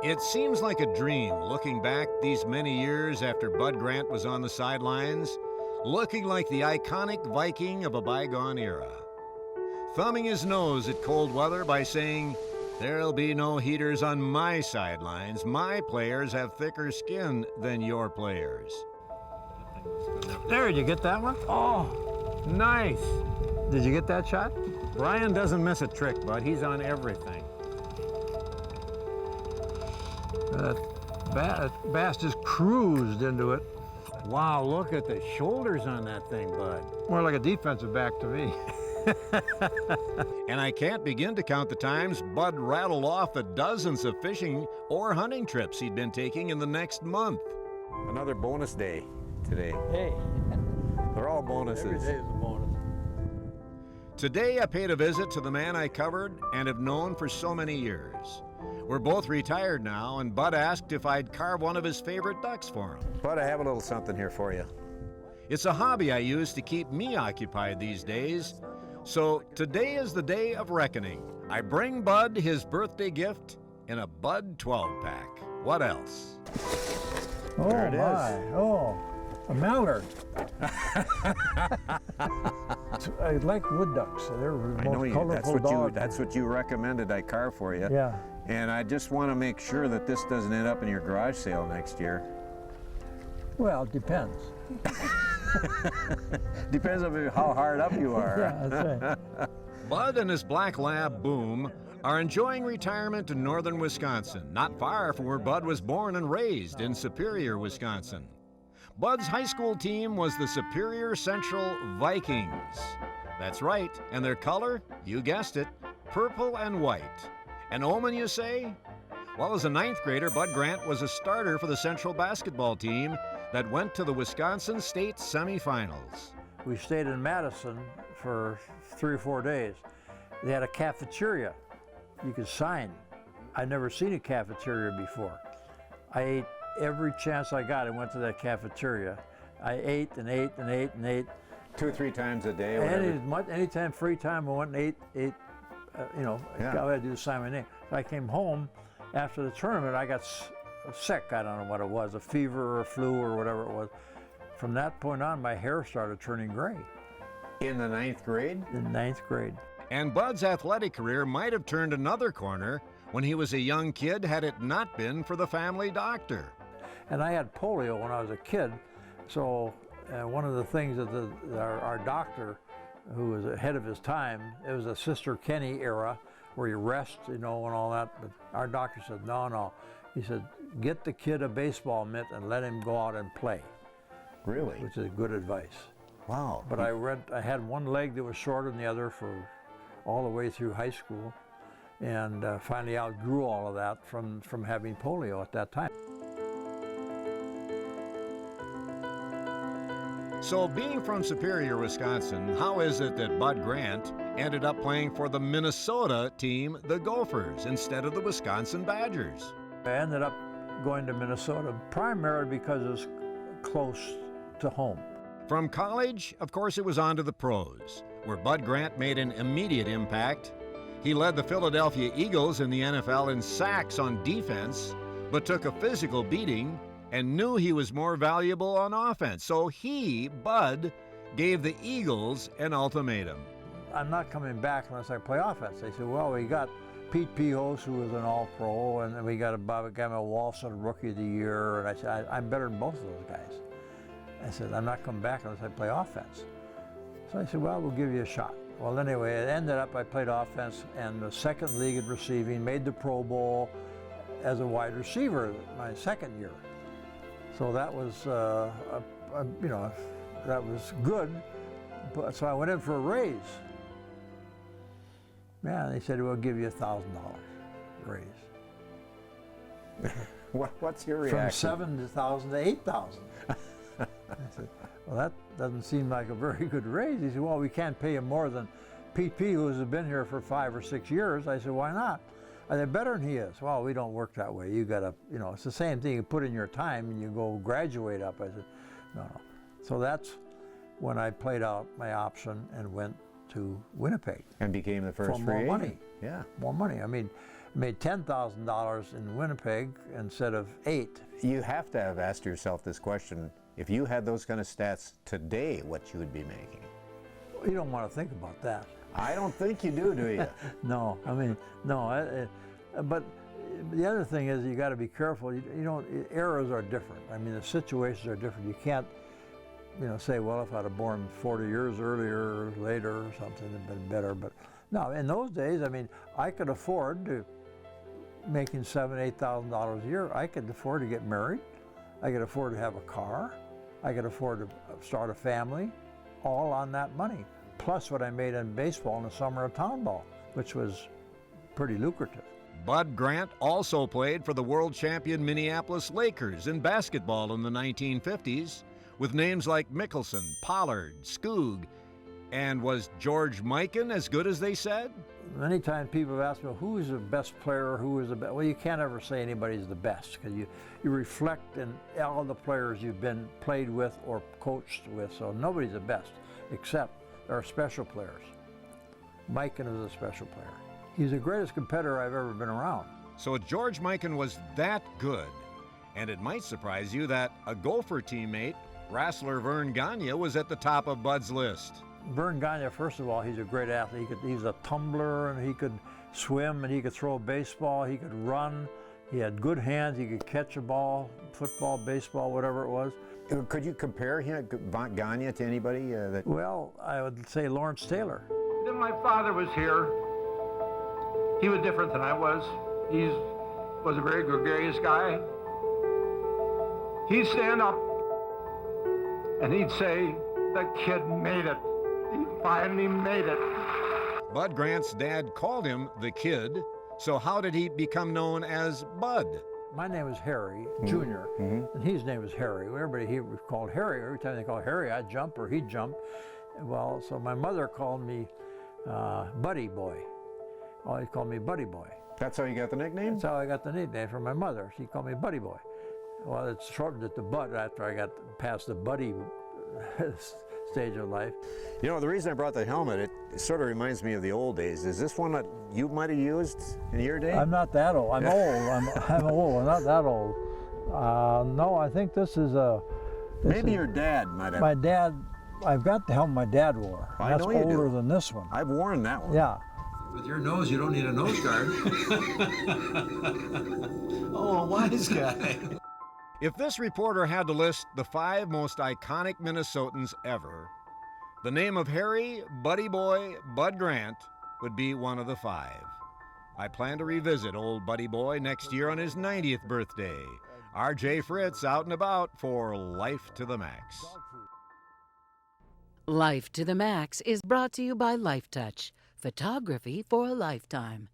It seems like a dream looking back these many years after Bud Grant was on the sidelines, looking like the iconic Viking of a bygone era. Thumbing his nose at cold weather by saying, "There'll be no heaters on my sidelines. My players have thicker skin than your players." There, did you get that one? Oh, nice. Did you get that shot? Brian doesn't miss a trick, Bud. He's on everything. That bass just cruised into it. Wow, look at the shoulders on that thing, Bud. More like a defensive back to me. And I can't begin to count the times Bud rattled off the dozens of fishing or hunting trips he'd been taking in the next month. Another bonus day today. Hey. They're all bonuses. Every day is a bonus. Today I paid a visit to the man I covered and have known for so many years. We're both retired now, and Bud asked if I'd carve one of his favorite ducks for him. Bud, I have a little something here for you. It's a hobby I use to keep me occupied these days. So today is the day of reckoning. I bring Bud his birthday gift in a Bud 12-pack. What else? Oh, there it my. is. Oh, a mallard. I like wood ducks. They're the I know most you. colorful dog. That's what you recommended I carve for you. Yeah. And I just want to make sure that this doesn't end up in your garage sale next year. Well, it depends. Depends on how hard up you are. Yeah, that's right. Bud and his black lab, Boom, are enjoying retirement in northern Wisconsin, not far from where Bud was born and raised in Superior, Wisconsin. Bud's high school team was the Superior Central Vikings. That's right, and their color, you guessed it, purple and white. An omen, you say? Well, as a ninth grader, Bud Grant was a starter for the Central basketball team that went to the Wisconsin State semifinals. We stayed in Madison for 3 or 4 days. They had a cafeteria. You could sign. I'd never seen a cafeteria before. I ate every chance I got. I went to that cafeteria. I ate and ate and ate and ate. 2 or 3 times a day or whatever. Anytime free time, I went and ate. Yeah. I had to do sign my name. I came home after the tournament. I got sick. I don't know what it was, a fever or a flu or whatever it was. From that point on, my hair started turning gray. In the 9th grade? In 9th grade. And Bud's athletic career might have turned another corner when he was a young kid had it not been for the family doctor. And I had polio when I was a kid, so one of the things that our doctor, who was ahead of his time, it was a Sister Kenny era where you rest, and all that, but our doctor said, no. He said, get the kid a baseball mitt and let him go out and play. Really? Which is good advice. Wow. But I had one leg that was shorter than the other for all the way through high school, and finally outgrew all of that from having polio at that time. So being from Superior, Wisconsin, how is it that Bud Grant ended up playing for the Minnesota team, the Gophers, instead of the Wisconsin Badgers? I ended up going to Minnesota primarily because it was close to home. From college, of course, it was on to the pros, where Bud Grant made an immediate impact. He led the Philadelphia Eagles in the NFL in sacks on defense, but took a physical beating and knew he was more valuable on offense. So Bud, gave the Eagles an ultimatum. I'm not coming back unless I play offense. They said, well, we got Pete Pihos, who was an All-Pro, and then we got Bobby Walson, Rookie of the Year, and I said, I'm better than both of those guys. I said, I'm not coming back unless I play offense. So I said, well, we'll give you a shot. Well, anyway, it ended up I played offense and the second league in receiving, made the Pro Bowl as a wide receiver my second year. So that was, that was good. But so I went in for a raise. Yeah, they said, we'll give you $1,000 raise. What's your reaction? From $7,000 to $8,000. I said, well, that doesn't seem like a very good raise. He said, well, we can't pay him more than Pete P, who has been here for 5 or 6 years. I said, why not? I said, better than he is. Well, we don't work that way. You gotta, it's the same thing. You put in your time and you go graduate up. I said, no. So that's when I played out my option and went to Winnipeg. And became the first for free more agent. money. Yeah. More money. I mean, made $10,000 in Winnipeg instead of $8,000. You have to have asked yourself this question, if you had those kind of stats today, what you would be making? You don't want to think about that. I don't think you do you? No, I mean, no. But the other thing is you got to be careful. You know, eras are different. I mean, the situations are different. You can't, say, well, if I'd have born 40 years earlier or later or something, it'd been better. But no, in those days, I mean, I could afford to making $7,000, $8,000 a year. I could afford to get married. I could afford to have a car. I could afford to start a family, all on that money. Plus what I made in baseball in the summer of town ball, which was pretty lucrative. Bud Grant also played for the world champion Minneapolis Lakers in basketball in the 1950s, with names like Mickelson, Pollard, Skoog, and was George Mikan as good as they said? Many times people have asked me, who is the best player, who is the best? Well, you can't ever say anybody's the best, because you reflect in all the players you've been played with or coached with, so nobody's the best, except there are special players. Mikan is a special player. He's the greatest competitor I've ever been around. So George Mikan was that good, and it might surprise you that a Gopher teammate, wrestler Vern Gagne, was at the top of Bud's list. Vern Gagne, first of all, he's a great athlete. He's a tumbler, and he could swim, and he could throw a baseball, he could run. He had good hands, he could catch a ball, football, baseball, whatever it was. Could you compare him, Gagne, to anybody? Well, I would say Lawrence Taylor. Then my father was here. He was different than I was. He was a very gregarious guy. He'd stand up and he'd say, "The kid made it. He finally made it." Bud Grant's dad called him the Kid, so how did he become known as Bud? My name is Harry Jr., and his name is Harry. Everybody here was called Harry. Every time they called Harry, I'd jump or he'd jump. Well, so my mother called me Buddy Boy. Always called me Buddy Boy. That's how you got the nickname? That's how I got the nickname from my mother. She called me Buddy Boy. Well, it shortened it to Bud after I got past the Buddy stage of life. You know, the reason I brought the helmet, it sort of reminds me of the old days. Is this one that you might have used in your day? I'm not that old. I'm old. I'm old. I'm not that old. No, I think this is a... Maybe your dad might have. My dad, I've got the helmet my dad wore. I know you do. That's older than this one. I've worn that one. Yeah. With your nose, you don't need a nose guard. Oh, a wise guy. If this reporter had to list the 5 most iconic Minnesotans ever, the name of Harry Buddy Boy Bud Grant would be one of the 5. I plan to revisit old Buddy Boy next year on his 90th birthday. R.J. Fritz out and about for Life to the Max. Life to the Max is brought to you by Life Touch, photography for a lifetime.